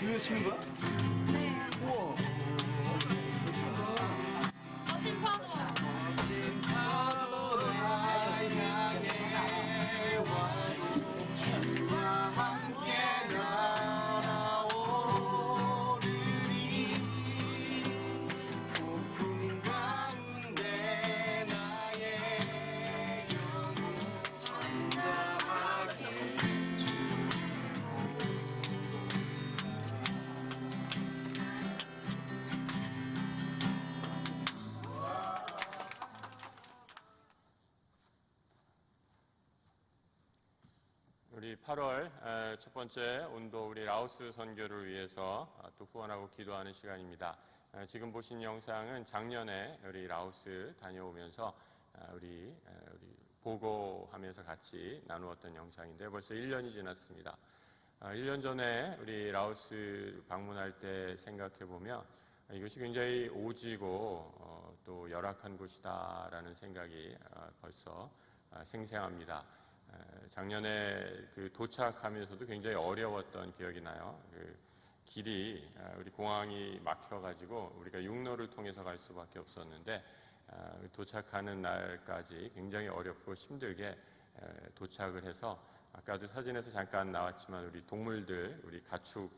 지금 치는 거야? 네. 우와. 멋진 파도. 멋진 파도를 향해 와요. 주와 함께 날아오르리. 폭풍 가운데 나의 영혼 잠잠하게 우리 8월 첫 번째 온도 우리 라오스 선교를 위해서 또 후원하고 기도하는 시간입니다. 지금 보신 영상은 작년에 우리 라오스 다녀오면서 우리 보고하면서 같이 나누었던 영상인데 벌써 1년이 지났습니다. 1년 전에 우리 라오스 방문할 때 생각해 보면 이것이 굉장히 오지고 또 열악한 곳이다라는 생각이 벌써 생생합니다. 작년에 그 도착하면서도 굉장히 어려웠던 기억이 나요. 그 길이 우리 공항이 막혀가지고 우리가 육로를 통해서 갈 수밖에 없었는데 도착하는 날까지 굉장히 어렵고 힘들게 도착을 해서 아까도 사진에서 잠깐 나왔지만 우리 동물들, 우리 가축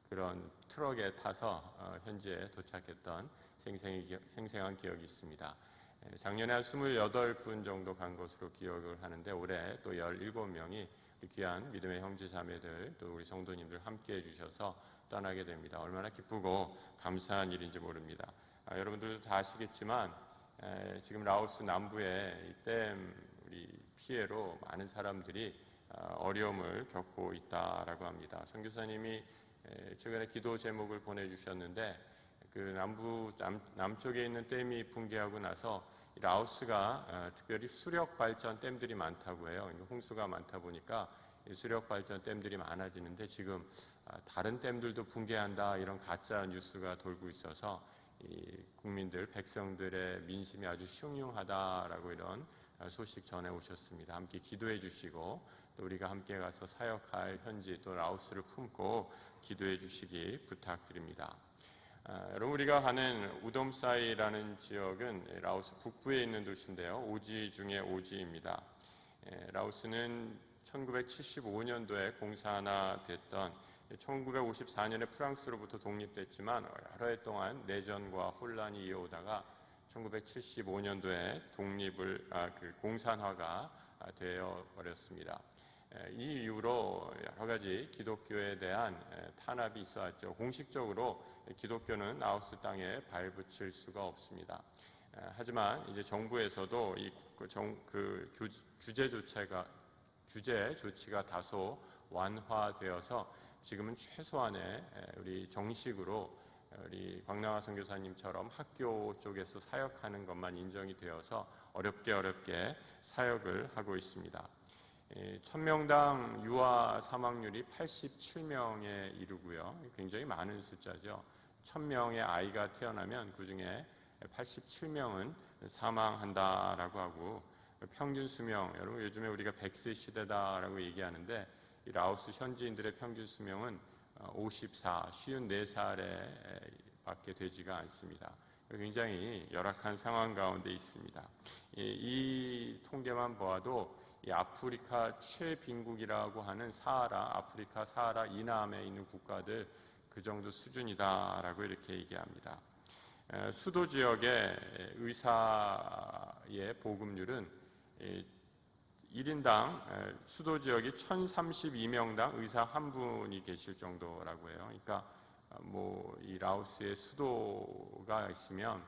그런 트럭에 타서 현지에 도착했던 생생한 기억이 있습니다. 작년에 한 28분 정도 간 것으로 기억을 하는데 올해 또 17명이 귀한 믿음의 형제 자매들 또 우리 성도님들 함께 해주셔서 떠나게 됩니다. 얼마나 기쁘고 감사한 일인지 모릅니다. 여러분들도 다 아시겠지만 지금 라오스 남부에 이 댐 우리 피해로 많은 사람들이 어려움을 겪고 있다라고 합니다. 선교사님이 최근에 기도 제목을 보내주셨는데 그 남쪽에 있는 댐이 붕괴하고 나서 라오스가 특별히 수력 발전 댐들이 많다고 해요. 홍수가 많다 보니까 수력 발전 댐들이 많아지는데 지금 다른 댐들도 붕괴한다 이런 가짜 뉴스가 돌고 있어서 이 국민들, 백성들의 민심이 아주 흉흉하다라고 이런 소식 전해 오셨습니다. 함께 기도해 주시고 또 우리가 함께 가서 사역할 현지 또 라오스를 품고 기도해 주시기 부탁드립니다. 여러분 우리가 가는 우돔사이라는 지역은 라오스 북부에 있는 도시인데요. 오지 중에 오지입니다. 라오스는 1975년도에 공산화됐던 1954년에 프랑스로부터 독립됐지만 여러 해 동안 내전과 혼란이 이어오다가 1975년도에 공산화가 되어 버렸습니다. 이 이후로 여러 가지 기독교에 대한 탄압이 있어왔죠. 공식적으로 기독교는 라오스 땅에 발붙일 수가 없습니다. 하지만 이제 정부에서도 규제 조치가 다소 완화되어서 지금은 최소한의 우리 정식으로 우리 광남화 선교사님처럼 학교 쪽에서 사역하는 것만 인정이 되어서 어렵게 사역을 하고 있습니다. 1000명당 유아 사망률이 87명에 이르고요. 굉장히 많은 숫자죠. 1000명의 아이가 태어나면 그 중에 87명은 사망한다라고 하고 평균 수명, 여러분 요즘에 우리가 100세 시대다라고 얘기하는데 이 라오스 현지인들의 평균 수명은 54살에 밖에 되지가 않습니다. 굉장히 열악한 상황 가운데 있습니다. 이 통계만 보아도 이 아프리카 최빈국이라고 하는 아프리카 사하라 이남에 있는 국가들 그 정도 수준이다라고 이렇게 얘기합니다. 수도 지역의 의사의 보급률은 1인당 수도 지역이 1032명당 의사 한 분이 계실 정도라고 해요. 그러니까 이 라오스의 수도가 있으면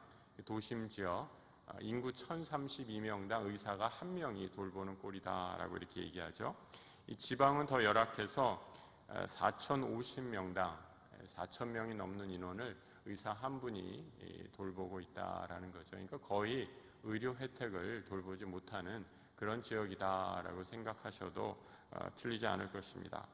도심 지역 인구 1032명당 의사가 한 명이 돌보는 꼴이다라고 이렇게 얘기하죠. 이 지방은 더 열악해서 4050명당 4000명이 넘는 인원을 의사 한 분이 돌보고 있다라는 거죠. 그러니까 거의 의료 혜택을 돌보지 못하는 그런 지역이다라고 생각하셔도 틀리지 않을 것입니다.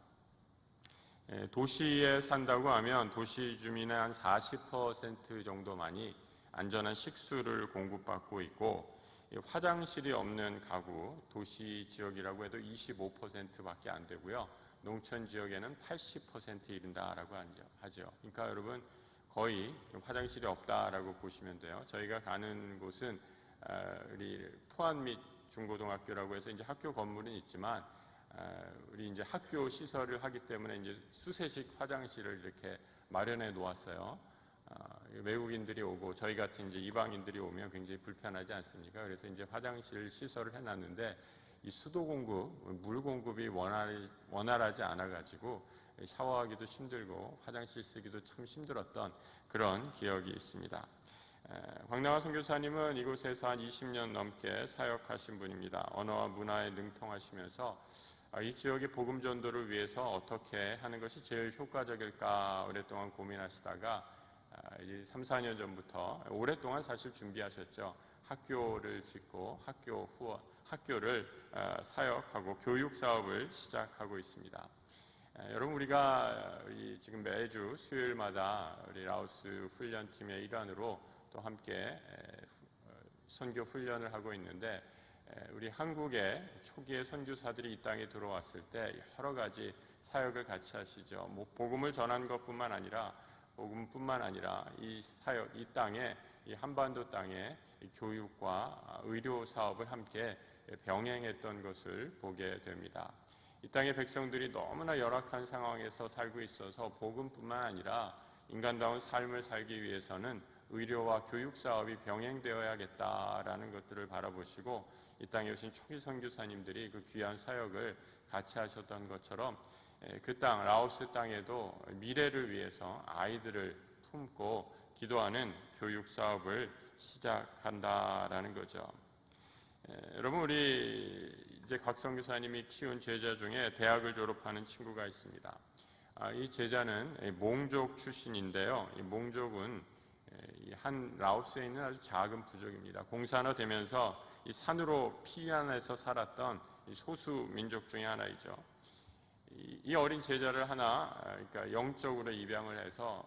도시에 산다고 하면 도시 주민의 한 40% 정도만이 안전한 식수를 공급받고 있고 화장실이 없는 가구, 도시 지역이라고 해도 25%밖에 안 되고요. 농촌 지역에는 80% 이른다라고 하죠. 그러니까 여러분 거의 화장실이 없다라고 보시면 돼요. 저희가 가는 곳은 우리 포안 및 중고등학교라고 해서 이제 학교 건물은 있지만 우리 이제 학교 시설을 하기 때문에 이제 수세식 화장실을 이렇게 마련해 놓았어요. 외국인들이 오고 저희 같은 이제 이방인들이 오면 굉장히 불편하지 않습니까? 그래서 이제 화장실 시설을 해놨는데 이 수도 공급, 물 공급이 원활하지 않아가지고 샤워하기도 힘들고 화장실 쓰기도 참 힘들었던 그런 기억이 있습니다. 황남화 선교사님은 이곳에서 한 20년 넘게 사역하신 분입니다. 언어와 문화에 능통하시면서 이 지역의 복음 전도를 위해서 어떻게 하는 것이 제일 효과적일까 오랫동안 고민하시다가 이제 3, 4년 전부터 오랫동안 사실 준비하셨죠. 학교를 짓고 학교를 사역하고 교육 사업을 시작하고 있습니다. 여러분 우리가 지금 매주 수요일마다 우리 라오스 훈련팀의 일환으로 또 함께 선교 훈련을 하고 있는데 우리 한국의 초기의 선교사들이 이 땅에 들어왔을 때 여러 가지 사역을 같이 하시죠. 복음을 전한 것뿐만 아니라 복음뿐만 아니라 이 사역, 이 땅에 이 한반도 땅에 교육과 의료 사업을 함께 병행했던 것을 보게 됩니다. 이 땅의 백성들이 너무나 열악한 상황에서 살고 있어서 복음뿐만 아니라 인간다운 삶을 살기 위해서는 의료와 교육 사업이 병행되어야겠다라는 것들을 바라보시고 이 땅에 오신 초기 선교사님들이 그 귀한 사역을 같이 하셨던 것처럼 그 땅, 라오스 땅에도 미래를 위해서 아이들을 품고 기도하는 교육 사업을 시작한다라는 거죠. 여러분 우리 이제 각 선교사님이 키운 제자 중에 대학을 졸업하는 친구가 있습니다. 이 제자는 몽족 출신인데요. 이 몽족은 한 라오스에 있는 아주 작은 부족입니다. 공산화되면서 이 산으로 피난해서 살았던 이 소수 민족 중에 하나이죠. 이 어린 제자를 그러니까 영적으로 입양을 해서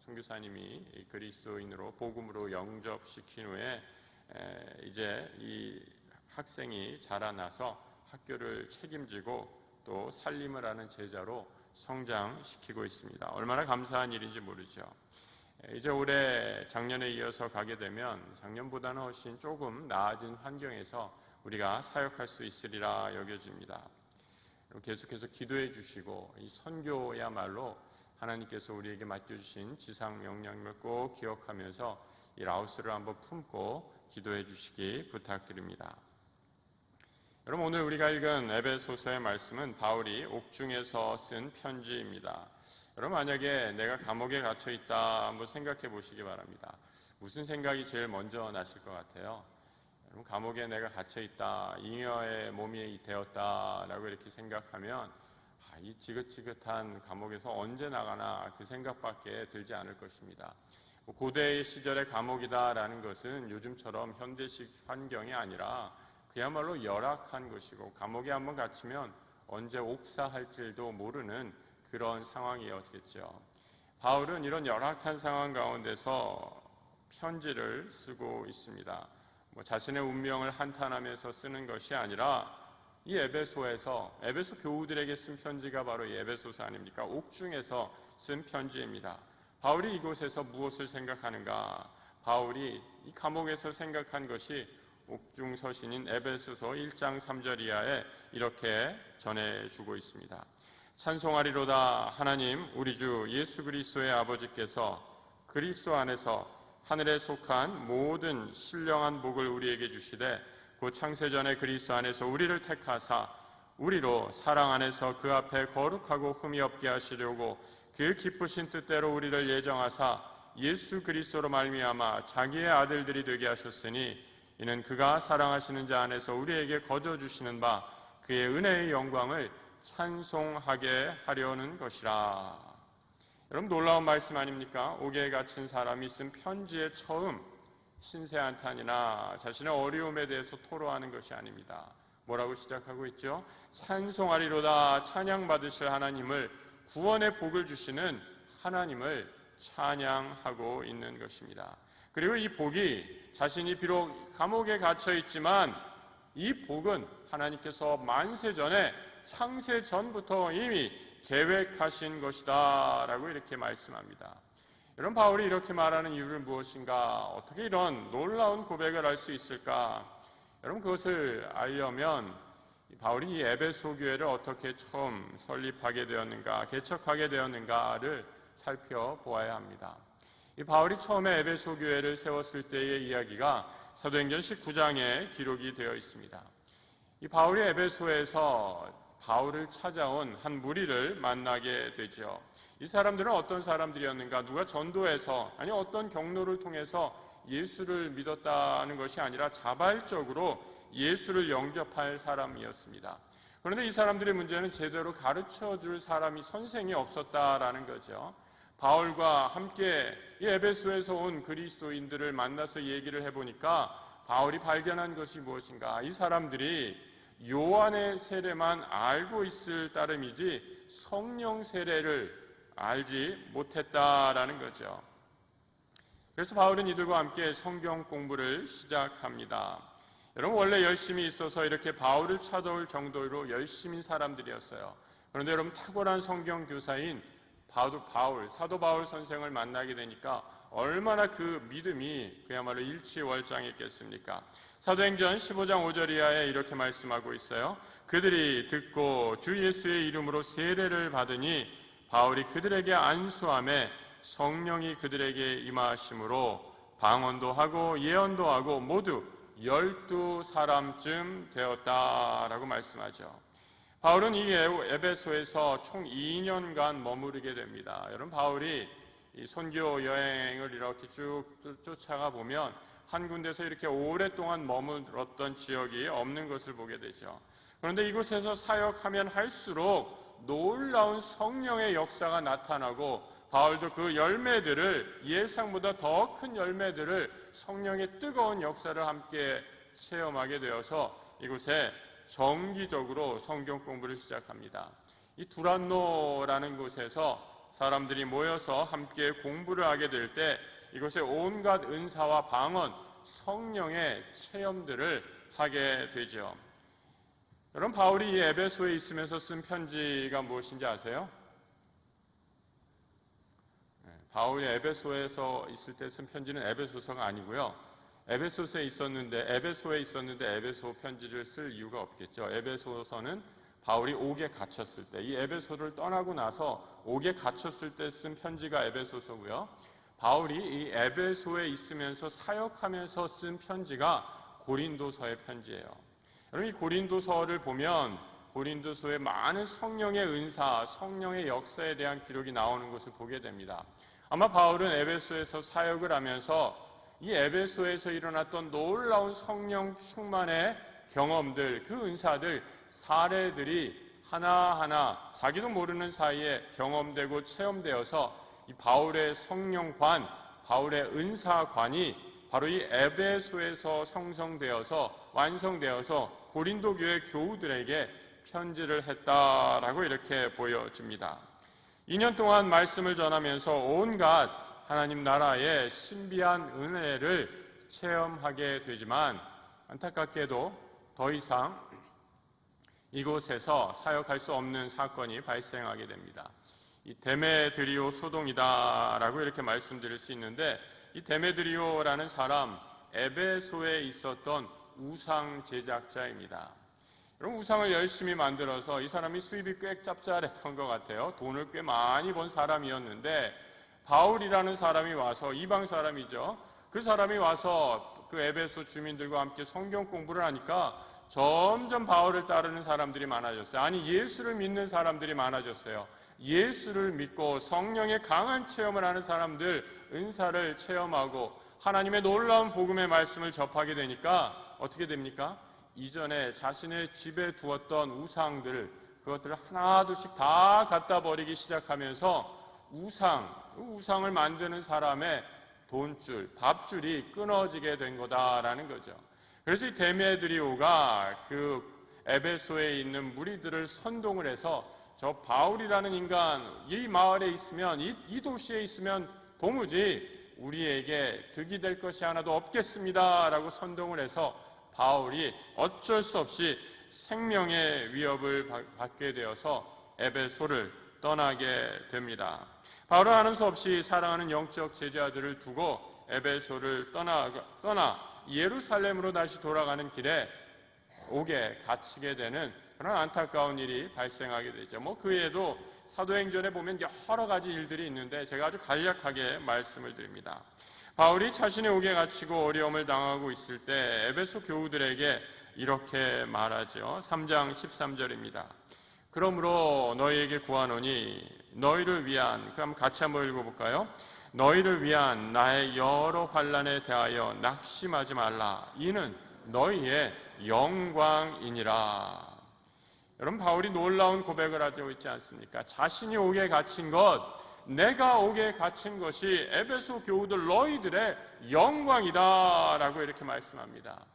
선교사님이 그리스도인으로 복음으로 영접시킨 후에 이제 이 학생이 자라나서 학교를 책임지고 또 살림을 하는 제자로 성장시키고 있습니다. 얼마나 감사한 일인지 모르죠. 이제 올해 작년에 이어서 가게 되면 작년보다는 훨씬 조금 나아진 환경에서 우리가 사역할 수 있으리라 여겨집니다. 계속해서 기도해 주시고 이 선교야말로 하나님께서 우리에게 맡겨주신 지상 명령을 꼭 기억하면서 이 라오스를 한번 품고 기도해 주시기 부탁드립니다. 여러분 오늘 우리가 읽은 에베소서의 말씀은 바울이 옥중에서 쓴 편지입니다. 여러분 만약에 내가 감옥에 갇혀 있다 한번 생각해 보시기 바랍니다. 무슨 생각이 제일 먼저 나실 것 같아요? 여러분 감옥에 내가 갇혀 있다, 잉여의 몸이 되었다라고 이렇게 생각하면 이 지긋지긋한 감옥에서 언제 나가나 그 생각밖에 들지 않을 것입니다. 고대 시절의 감옥이다라는 것은 요즘처럼 현대식 환경이 아니라 그야말로 열악한 것이고 감옥에 한번 갇히면 언제 옥사할지도 모르는 그런 상황이었겠죠. 바울은 이런 열악한 상황 가운데서 편지를 쓰고 있습니다. 자신의 운명을 한탄하면서 쓰는 것이 아니라 이 에베소 교우들에게 쓴 편지가 바로 이 에베소서 아닙니까? 옥중에서 쓴 편지입니다. 바울이 이곳에서 무엇을 생각하는가? 바울이 이 감옥에서 생각한 것이 옥중 서신인 에베소서 1장 3절 이하에 이렇게 전해주고 있습니다. 찬송하리로다 하나님 우리 주 예수 그리스도의 아버지께서 그리스도 안에서 하늘에 속한 모든 신령한 복을 우리에게 주시되 곧 창세전에 그리스도 안에서 우리를 택하사 우리로 사랑 안에서 그 앞에 거룩하고 흠이 없게 하시려고 그 기쁘신 뜻대로 우리를 예정하사 예수 그리스도로 말미암아 자기의 아들들이 되게 하셨으니 이는 그가 사랑하시는 자 안에서 우리에게 거저 주시는 바 그의 은혜의 영광을 찬송하게 하려는 것이라. 여러분 놀라운 말씀 아닙니까? 옥에 갇힌 사람이 쓴 편지의 처음 신세한탄이나 자신의 어려움에 대해서 토로하는 것이 아닙니다. 뭐라고 시작하고 있죠? 찬송하리로다 찬양받으실 하나님을 구원의 복을 주시는 하나님을 찬양하고 있는 것입니다. 그리고 이 복이 자신이 비록 감옥에 갇혀 있지만 이 복은 하나님께서 만세 전에 창세 전부터 이미 계획하신 것이다 라고 이렇게 말씀합니다. 여러분, 바울이 이렇게 말하는 이유는 무엇인가? 어떻게 이런 놀라운 고백을 할 수 있을까? 여러분, 그것을 알려면 바울이 이 에베소 교회를 어떻게 처음 설립하게 되었는가, 개척하게 되었는가를 살펴보아야 합니다. 이 바울이 처음에 에베소 교회를 세웠을 때의 이야기가 사도행전 19장에 기록이 되어 있습니다. 이 바울이 에베소에서 바울을 찾아온 한 무리를 만나게 되죠. 이 사람들은 어떤 사람들이었는가? 누가 전도해서, 아니 어떤 경로를 통해서 예수를 믿었다는 것이 아니라 자발적으로 예수를 영접할 사람이었습니다. 그런데 이 사람들의 문제는 제대로 가르쳐줄 사람이, 선생이 없었다라는 거죠. 바울과 함께 이 에베소에서 온 그리스도인들을 만나서 얘기를 해보니까 바울이 발견한 것이 무엇인가? 이 사람들이 요한의 세례만 알고 있을 따름이지 성령 세례를 알지 못했다라는 거죠. 그래서 바울은 이들과 함께 성경 공부를 시작합니다. 여러분, 원래 열심히 있어서 이렇게 바울을 찾아올 정도로 열심인 사람들이었어요. 그런데 여러분, 탁월한 성경 교사인 사도 바울 선생을 만나게 되니까 얼마나 그 믿음이 그야말로 일취월장했겠습니까? 사도행전 15장 5절 이하에 이렇게 말씀하고 있어요. 그들이 듣고 주 예수의 이름으로 세례를 받으니 바울이 그들에게 안수하매 성령이 그들에게 임하심으로 방언도 하고 예언도 하고 모두 12사람쯤 되었다라고 말씀하죠. 바울은 이 에베소에서 총 2년간 머무르게 됩니다. 여러분, 바울이 이 선교 여행을 이렇게 쭉 쫓아가 보면 한 군데서 이렇게 오랫동안 머물렀던 지역이 없는 것을 보게 되죠. 그런데 이곳에서 사역하면 할수록 놀라운 성령의 역사가 나타나고 바울도 그 열매들을, 예상보다 더 큰 열매들을, 성령의 뜨거운 역사를 함께 체험하게 되어서 이곳에 정기적으로 성경 공부를 시작합니다. 이 두란노라는 곳에서 사람들이 모여서 함께 공부를 하게 될 때 이곳에 온갖 은사와 방언, 성령의 체험들을 하게 되죠. 여러분, 바울이 이 에베소에 있으면서 쓴 편지가 무엇인지 아세요? 바울이 에베소에서 있을 때 쓴 편지는 에베소서가 아니고요. 에베소에 있었는데 에베소 편지를 쓸 이유가 없겠죠. 에베소서는 바울이 옥에 갇혔을 때, 이 에베소를 떠나고 나서 옥에 갇혔을 때 쓴 편지가 에베소서고요. 바울이 이 에베소에 있으면서 사역하면서 쓴 편지가 고린도서의 편지예요. 여러분, 이 고린도서를 보면 고린도서에 많은 성령의 은사, 성령의 역사에 대한 기록이 나오는 것을 보게 됩니다. 아마 바울은 에베소에서 사역을 하면서 이 에베소에서 일어났던 놀라운 성령 충만의 경험들, 그 은사들, 사례들이 하나하나 자기도 모르는 사이에 경험되고 체험되어서 이 바울의 성령관, 바울의 은사관이 바로 이 에베소에서 성성되어서 완성되어서 고린도 교회 교우들에게 편지를 했다라고 이렇게 보여집니다. 2년 동안 말씀을 전하면서 온갖 하나님 나라의 신비한 은혜를 체험하게 되지만 안타깝게도 더 이상 이곳에서 사역할 수 없는 사건이 발생하게 됩니다. 이 데메드리오 소동이다라고 이렇게 말씀드릴 수 있는데, 이 데메드리오라는 사람, 에베소에 있었던 우상 제작자입니다. 여러분, 우상을 열심히 만들어서 이 사람이 수입이 꽤 짭짤했던 것 같아요. 돈을 꽤 많이 번 사람이었는데 바울이라는 사람이 와서, 이방 사람이죠. 그 사람이 와서 그 에베소 주민들과 함께 성경 공부를 하니까 점점 바울을 따르는 사람들이 많아졌어요. 아니, 예수를 믿는 사람들이 많아졌어요. 예수를 믿고 성령의 강한 체험을 하는 사람들, 은사를 체험하고 하나님의 놀라운 복음의 말씀을 접하게 되니까 어떻게 됩니까? 이전에 자신의 집에 두었던 우상들, 그것들을 하나둘씩 다 갖다 버리기 시작하면서 우상을 만드는 사람의 돈줄, 밥줄이 끊어지게 된 거다라는 거죠. 그래서 이 데메드리오가 그 에베소에 있는 무리들을 선동을 해서 저 바울이라는 인간, 이 마을에 있으면, 이 도시에 있으면 도무지 우리에게 득이 될 것이 하나도 없겠습니다 라고 선동을 해서 바울이 어쩔 수 없이 생명의 위협을 받게 되어서 에베소를 떠나게 됩니다. 바울은 하는 수 없이 사랑하는 영적 제자들을 두고 에베소를 떠나 예루살렘으로 다시 돌아가는 길에 옥에 갇히게 되는 그런 안타까운 일이 발생하게 되죠. 그 외에도 사도행전에 보면 여러 가지 일들이 있는데 제가 아주 간략하게 말씀을 드립니다. 바울이 자신의 옥에 갇히고 어려움을 당하고 있을 때 에베소 교우들에게 이렇게 말하죠. 3장 13절입니다. 그러므로 너희에게 구하노니 너희를 위한, 그럼 같이 한번 읽어볼까요? 너희를 위한 나의 여러 환난에 대하여 낙심하지 말라. 이는 너희의 영광이니라. 여러분, 바울이 놀라운 고백을 하고 있지 않습니까? 자신이 옥에 갇힌 것, 내가 옥에 갇힌 것이 에베소 교우들 너희들의 영광이다 라고 이렇게 말씀합니다.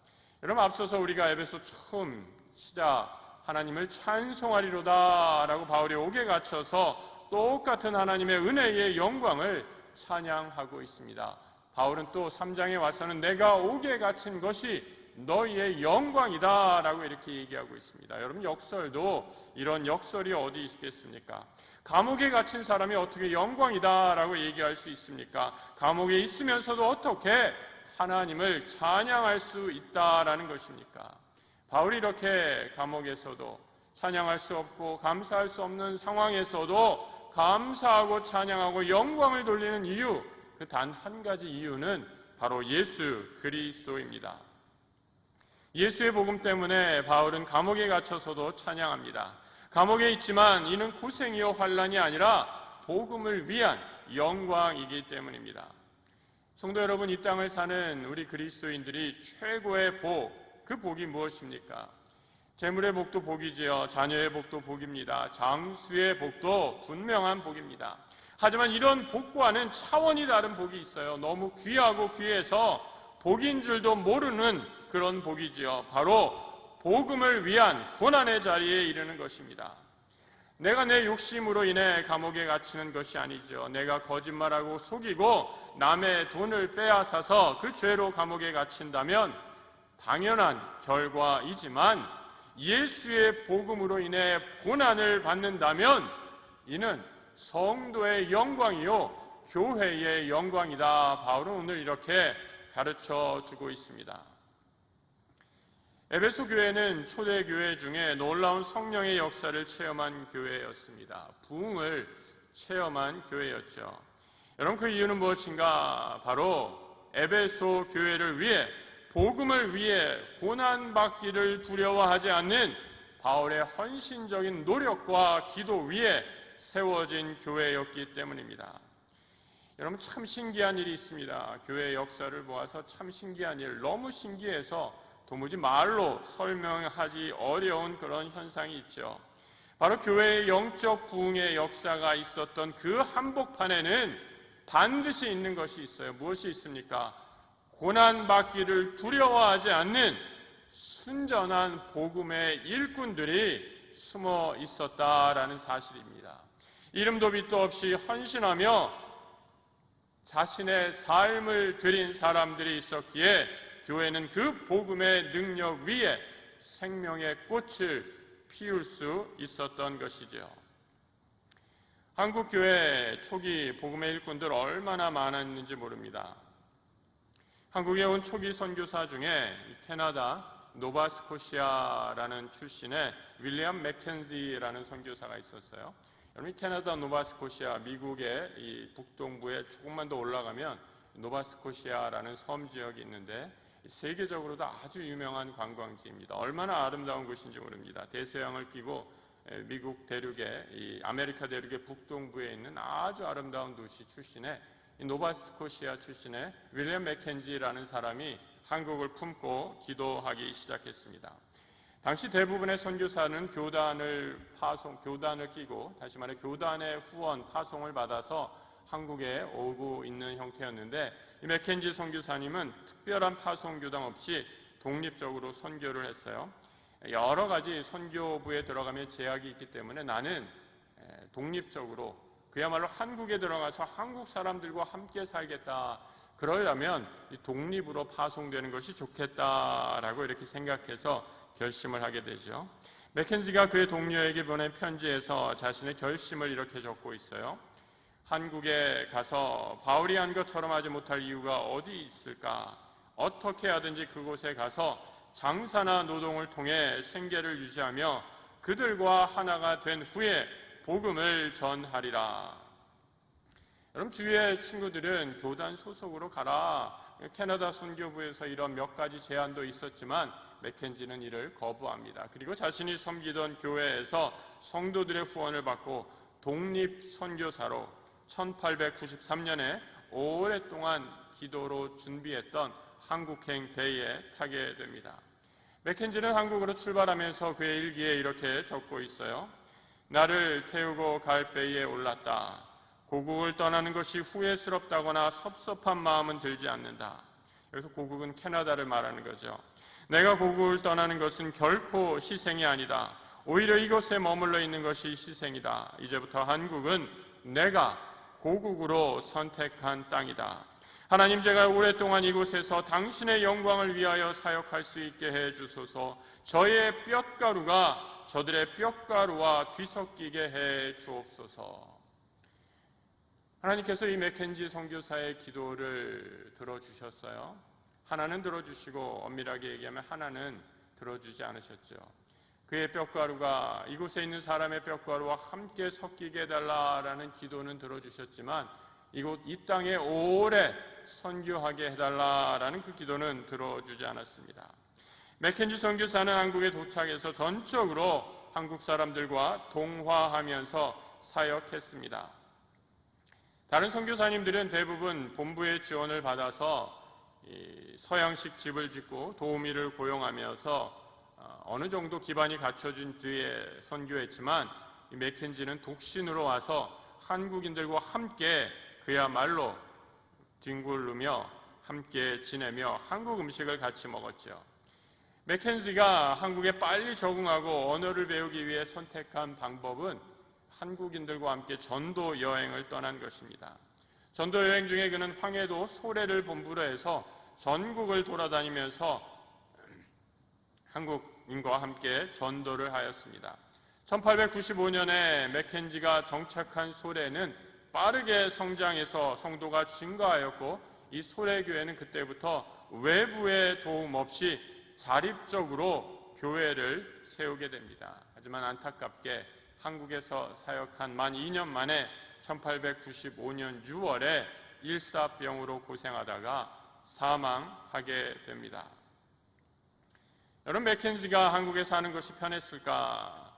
여러분, 앞서서 우리가 에베소 처음 시작 하나님을 찬송하리로다 라고 바울이 옥에 갇혀서 똑같은 하나님의 은혜의 영광을 찬양하고 있습니다. 바울은 또 3장에 와서는 내가 옥에 갇힌 것이 너희의 영광이다 라고 이렇게 얘기하고 있습니다. 여러분, 역설도 이런 역설이 어디 있겠습니까? 감옥에 갇힌 사람이 어떻게 영광이다 라고 얘기할 수 있습니까? 감옥에 있으면서도 어떻게 하나님을 찬양할 수 있다라는 것입니까? 바울이 이렇게 감옥에서도 찬양할 수 없고 감사할 수 없는 상황에서도 감사하고 찬양하고 영광을 돌리는 이유, 그 단 한 가지 이유는 바로 예수 그리스도입니다. 예수의 복음 때문에 바울은 감옥에 갇혀서도 찬양합니다. 감옥에 있지만 이는 고생이요 환난이 아니라 복음을 위한 영광이기 때문입니다. 성도 여러분, 이 땅을 사는 우리 그리스도인들이 최고의 복, 그 복이 무엇입니까? 재물의 복도 복이지요. 자녀의 복도 복입니다. 장수의 복도 분명한 복입니다. 하지만 이런 복과는 차원이 다른 복이 있어요. 너무 귀하고 귀해서 복인 줄도 모르는 그런 복이지요. 바로 복음을 위한 고난의 자리에 이르는 것입니다. 내가 내 욕심으로 인해 감옥에 갇히는 것이 아니죠. 내가 거짓말하고 속이고 남의 돈을 빼앗아서 그 죄로 감옥에 갇힌다면 당연한 결과이지만 예수의 복음으로 인해 고난을 받는다면 이는 성도의 영광이요 교회의 영광이다. 바울은 오늘 이렇게 가르쳐 주고 있습니다. 에베소 교회는 초대교회 중에 놀라운 성령의 역사를 체험한 교회였습니다. 부흥을 체험한 교회였죠. 여러분, 그 이유는 무엇인가? 바로 에베소 교회를 위해, 복음을 위해 고난받기를 두려워하지 않는 바울의 헌신적인 노력과 기도 위에 세워진 교회였기 때문입니다. 여러분, 참 신기한 일이 있습니다. 교회의 역사를 모아서 참 신기한 일, 너무 신기해서 도무지 말로 설명하기 어려운 그런 현상이 있죠. 바로 교회의 영적 부흥의 역사가 있었던 그 한복판에는 반드시 있는 것이 있어요. 무엇이 있습니까? 고난받기를 두려워하지 않는 순전한 복음의 일꾼들이 숨어 있었다라는 사실입니다. 이름도 빛도 없이 헌신하며 자신의 삶을 드린 사람들이 있었기에 교회는 그 복음의 능력 위에 생명의 꽃을 피울 수 있었던 것이죠. 한국교회 초기 복음의 일꾼들 얼마나 많았는지 모릅니다. 한국에 온 초기 선교사 중에 캐나다 노바스코시아라는 출신의 윌리엄 맥켄지라는 선교사가 있었어요. 여러분, 캐나다 노바스코시아, 미국의 이 북동부에 조금만 더 올라가면 노바스코시아라는 섬 지역이 있는데 세계적으로도 아주 유명한 관광지입니다. 얼마나 아름다운 곳인지 모릅니다. 대서양을 끼고 미국 대륙의, 이 아메리카 대륙의 북동부에 있는 아주 아름다운 도시 출신의 노바스코시아 출신의 윌리엄 맥켄지라는 사람이 한국을 품고 기도하기 시작했습니다. 당시 대부분의 선교사는 교단을 끼고, 다시 말해 교단의 후원, 파송을 받아서 한국에 오고 있는 형태였는데, 이 맥켄지 선교사님은 특별한 파송 교당 없이 독립적으로 선교를 했어요. 여러 가지 선교부에 들어가면 제약이 있기 때문에 나는 독립적으로 그야말로 한국에 들어가서 한국 사람들과 함께 살겠다. 그러려면 독립으로 파송되는 것이 좋겠다라고 이렇게 생각해서 결심을 하게 되죠. 맥켄지가 그의 동료에게 보낸 편지에서 자신의 결심을 이렇게 적고 있어요. 한국에 가서 바울이 한 것처럼 하지 못할 이유가 어디 있을까? 어떻게 하든지 그곳에 가서 장사나 노동을 통해 생계를 유지하며 그들과 하나가 된 후에 복음을 전하리라. 여러분, 주위의 친구들은 교단 소속으로 가라. 캐나다 선교부에서 이런 몇 가지 제안도 있었지만 맥켄지는 이를 거부합니다. 그리고 자신이 섬기던 교회에서 성도들의 후원을 받고 독립 선교사로 1893년에 오랫동안 기도로 준비했던 한국행 배에 타게 됩니다. 맥켄지는 한국으로 출발하면서 그의 일기에 이렇게 적고 있어요. 나를 태우고 갈 배에 올랐다. 고국을 떠나는 것이 후회스럽다거나 섭섭한 마음은 들지 않는다. 여기서 고국은 캐나다를 말하는 거죠. 내가 고국을 떠나는 것은 결코 희생이 아니다. 오히려 이곳에 머물러 있는 것이 희생이다. 이제부터 한국은 내가 고국으로 선택한 땅이다. 하나님, 제가 오랫동안 이곳에서 당신의 영광을 위하여 사역할 수 있게 해 주소서. 저의 뼈가루가 저들의 뼈가루와 뒤섞이게 해 주옵소서. 하나님께서 이 맥켄지 선교사의 기도를 들어주셨어요. 하나는 들어주시고 엄밀하게 얘기하면 하나는 들어주지 않으셨죠. 그의 뼈가루가 이곳에 있는 사람의 뼈가루와 함께 섞이게 해달라라는 기도는 들어주셨지만 이 땅에 오래 선교하게 해달라라는 그 기도는 들어주지 않았습니다. 맥켄지 선교사는 한국에 도착해서 전적으로 한국 사람들과 동화하면서 사역했습니다. 다른 선교사님들은 대부분 본부의 지원을 받아서 서양식 집을 짓고 도우미를 고용하면서 어느 정도 기반이 갖춰진 뒤에 선교했지만 이 맥켄지는 독신으로 와서 한국인들과 함께 그야말로 뒹굴르며 함께 지내며 한국 음식을 같이 먹었죠. 맥켄지가 한국에 빨리 적응하고 언어를 배우기 위해 선택한 방법은 한국인들과 함께 전도 여행을 떠난 것입니다. 전도 여행 중에 그는 황해도 소래를 본부로 해서 전국을 돌아다니면서 한국인과 함께 전도를 하였습니다. 1895년에 맥켄지가 정착한 소래는 빠르게 성장해서 성도가 증가하였고 이 소래교회는 그때부터 외부의 도움 없이 자립적으로 교회를 세우게 됩니다. 하지만 안타깝게 한국에서 사역한 만 2년 만에 1895년 6월에 일사병으로 고생하다가 사망하게 됩니다. 여러분, 맥켄지가 한국에 사는 것이 편했을까?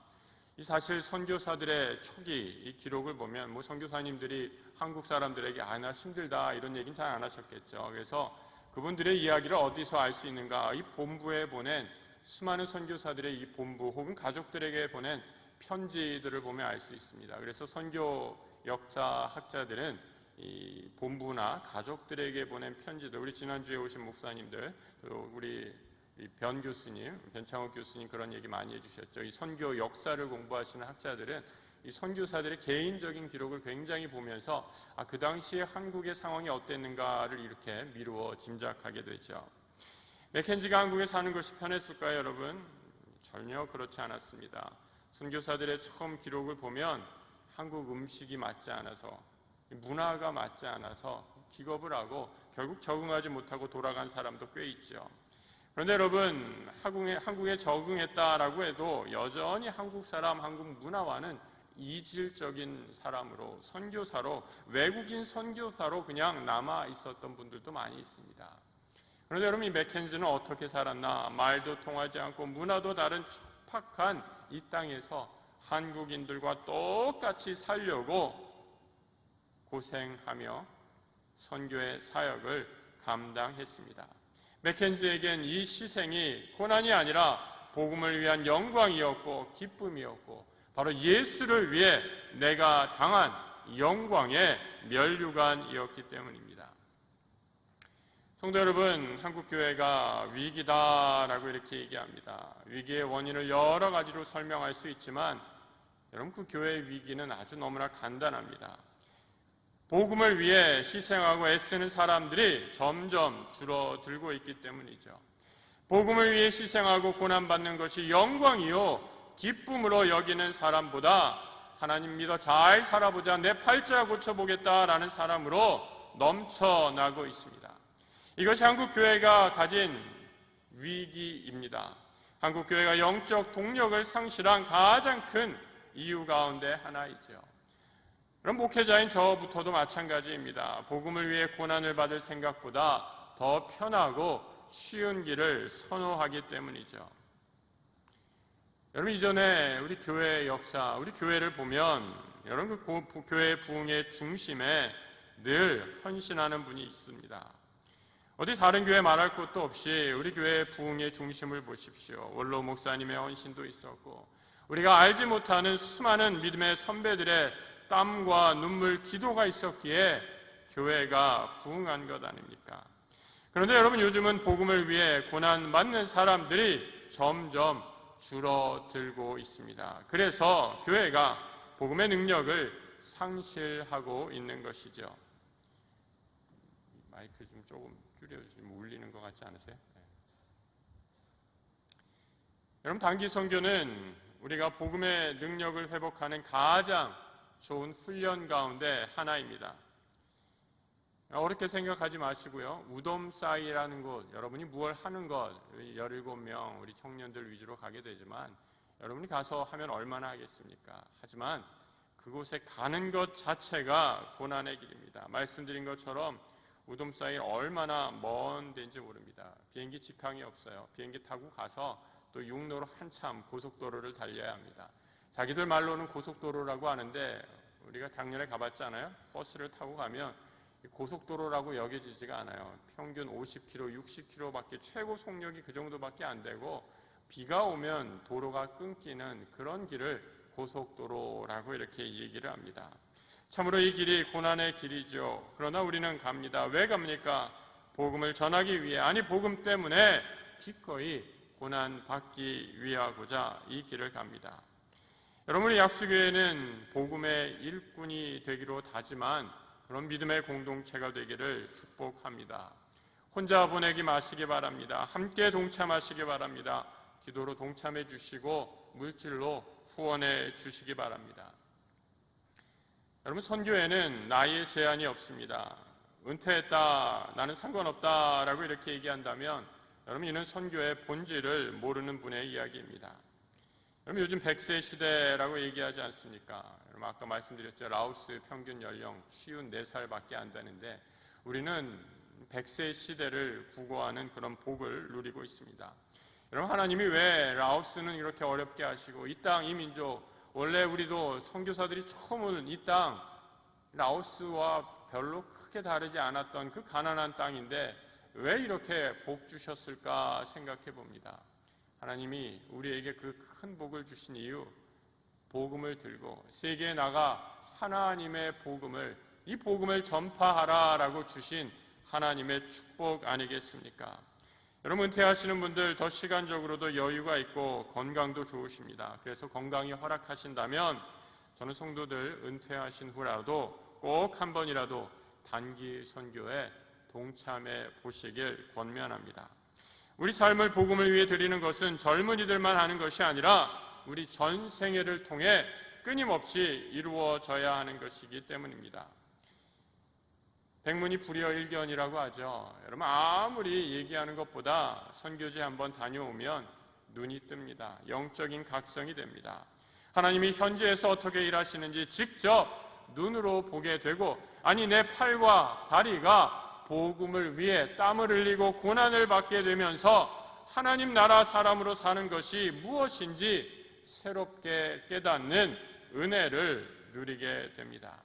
사실 선교사들의 초기 이 기록을 보면 선교사님들이 한국 사람들에게 나 힘들다 이런 얘기는 잘 안 하셨겠죠. 그래서 그분들의 이야기를 어디서 알 수 있는가? 이 본부에 보낸 수많은 선교사들의 이 본부 혹은 가족들에게 보낸 편지들을 보면 알 수 있습니다. 그래서 선교 역사 학자들은 이 본부나 가족들에게 보낸 편지들, 우리 지난주에 오신 목사님들, 또 우리 변 교수님, 변창욱 교수님 그런 얘기 많이 해주셨죠. 이 선교 역사를 공부하시는 학자들은 이 선교사들의 개인적인 기록을 굉장히 보면서 그 당시에 한국의 상황이 어땠는가를 이렇게 미루어 짐작하게 되죠. 맥켄지가 한국에 사는 것이 편했을까요, 여러분? 전혀 그렇지 않았습니다. 선교사들의 처음 기록을 보면 한국 음식이 맞지 않아서, 문화가 맞지 않아서 기겁을 하고 결국 적응하지 못하고 돌아간 사람도 꽤 있죠. 그런데 여러분, 한국에 적응했다라고 해도 여전히 한국 사람, 한국 문화와는 이질적인 사람으로, 선교사로, 외국인 선교사로 그냥 남아 있었던 분들도 많이 있습니다. 그런데 여러분, 이 맥켄지는 어떻게 살았나? 말도 통하지 않고 문화도 다른 척박한 이 땅에서 한국인들과 똑같이 살려고 고생하며 선교의 사역을 감당했습니다. 맥켄지에겐 이 희생이 고난이 아니라 복음을 위한 영광이었고 기쁨이었고 바로 예수를 위해 내가 당한 영광의 면류관이었기 때문입니다. 성도 여러분, 한국교회가 위기다라고 이렇게 얘기합니다. 위기의 원인을 여러 가지로 설명할 수 있지만 여러분, 그 교회의 위기는 아주 너무나 간단합니다. 복음을 위해 희생하고 애쓰는 사람들이 점점 줄어들고 있기 때문이죠. 복음을 위해 희생하고 고난받는 것이 영광이요 기쁨으로 여기는 사람보다 하나님 믿어 잘 살아보자, 내 팔자 고쳐보겠다라는 사람으로 넘쳐나고 있습니다. 이것이 한국교회가 가진 위기입니다. 한국교회가 영적 동력을 상실한 가장 큰 이유 가운데 하나이죠. 그럼 목회자인 저부터도 마찬가지입니다. 복음을 위해 고난을 받을 생각보다 더 편하고 쉬운 길을 선호하기 때문이죠. 여러분, 이전에 우리 교회의 역사, 우리 교회를 보면 여러분 그 교회의 부흥의 중심에 늘 헌신하는 분이 있습니다. 어디 다른 교회 말할 것도 없이 우리 교회의 부흥의 중심을 보십시오. 원로 목사님의 헌신도 있었고 우리가 알지 못하는 수많은 믿음의 선배들의 땀과 눈물, 기도가 있었기에 교회가 부흥한 것 아닙니까? 그런데 여러분, 요즘은 복음을 위해 고난 받는 사람들이 점점 줄어들고 있습니다. 그래서 교회가 복음의 능력을 상실하고 있는 것이죠. 마이크 좀 조금 줄여주시면 울리는 것 같지 않으세요? 네. 여러분, 단기 선교는 우리가 복음의 능력을 회복하는 가장 좋은 훈련 가운데 하나입니다. 어렵게 생각하지 마시고요. 우돔사이라는 곳, 여러분이 무엇 하는 것, 17명 우리 청년들 위주로 가게 되지만 여러분이 가서 하면 얼마나 하겠습니까? 하지만 그곳에 가는 것 자체가 고난의 길입니다. 말씀드린 것처럼 우돔사이 얼마나 먼 데인지 모릅니다. 비행기 직항이 없어요. 비행기 타고 가서 또 육로로 한참 고속도로를 달려야 합니다. 자기들 말로는 고속도로라고 하는데 우리가 작년에 가봤잖아요. 버스를 타고 가면 고속도로라고 여겨지지가 않아요. 평균 50km, 60km밖에, 최고 속력이 그 정도밖에 안 되고 비가 오면 도로가 끊기는 그런 길을 고속도로라고 이렇게 얘기를 합니다. 참으로 이 길이 고난의 길이죠. 그러나 우리는 갑니다. 왜 갑니까? 복음을 전하기 위해, 아니 복음 때문에 기꺼이 고난받기 위하고자 이 길을 갑니다. 여러분의 약수교회는 복음의 일꾼이 되기로 다짐한 그런 믿음의 공동체가 되기를 축복합니다. 혼자 보내기 마시기 바랍니다. 함께 동참하시기 바랍니다. 기도로 동참해 주시고 물질로 후원해 주시기 바랍니다. 여러분, 선교에는 나이의 제한이 없습니다. 은퇴했다, 나는 상관없다라고 이렇게 얘기한다면 여러분, 이는 선교의 본질을 모르는 분의 이야기입니다. 여러분, 요즘 100세 시대라고 얘기하지 않습니까? 여러분, 아까 말씀드렸죠. 라오스 평균 연령 54살밖에 안 되는데 우리는 100세 시대를 구고하는 그런 복을 누리고 있습니다. 여러분, 하나님이 왜 라오스는 이렇게 어렵게 하시고 이 땅, 이 민족, 원래 우리도 선교사들이 처음은 이 땅, 라오스와 별로 크게 다르지 않았던 그 가난한 땅인데 왜 이렇게 복 주셨을까 생각해 봅니다. 하나님이 우리에게 그 큰 복을 주신 이유, 복음을 들고 세계에 나가 하나님의 복음을, 이 복음을 전파하라라고 주신 하나님의 축복 아니겠습니까? 여러분, 은퇴하시는 분들 더 시간적으로도 여유가 있고 건강도 좋으십니다. 그래서 건강이 허락하신다면 저는 성도들 은퇴하신 후라도 꼭 한 번이라도 단기 선교에 동참해 보시길 권면합니다. 우리 삶을 복음을 위해 드리는 것은 젊은이들만 하는 것이 아니라 우리 전 생애를 통해 끊임없이 이루어져야 하는 것이기 때문입니다. 백문이 불여일견이라고 하죠. 여러분, 아무리 얘기하는 것보다 선교지 한번 다녀오면 눈이 뜹니다. 영적인 각성이 됩니다. 하나님이 현지에서 어떻게 일하시는지 직접 눈으로 보게 되고, 아니 내 팔과 다리가 복음을 위해 땀을 흘리고 고난을 받게 되면서 하나님 나라 사람으로 사는 것이 무엇인지 새롭게 깨닫는 은혜를 누리게 됩니다.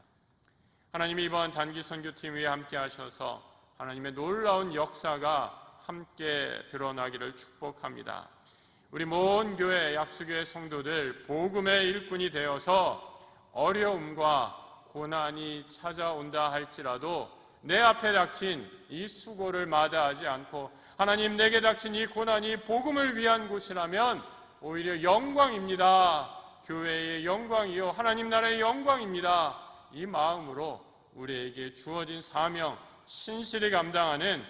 하나님이 이번 단기 선교팀 위에 함께 하셔서 하나님의 놀라운 역사가 함께 드러나기를 축복합니다. 우리 모든 교회, 약수교회 성도들 복음의 일꾼이 되어서 어려움과 고난이 찾아온다 할지라도 내 앞에 닥친 이 수고를 마다하지 않고 하나님, 내게 닥친 이 고난이 복음을 위한 곳이라면 오히려 영광입니다 교회의 영광이요 하나님 나라의 영광입니다. 이 마음으로 우리에게 주어진 사명 신실히 감당하는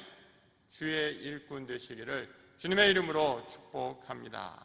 주의 일꾼 되시기를 주님의 이름으로 축복합니다.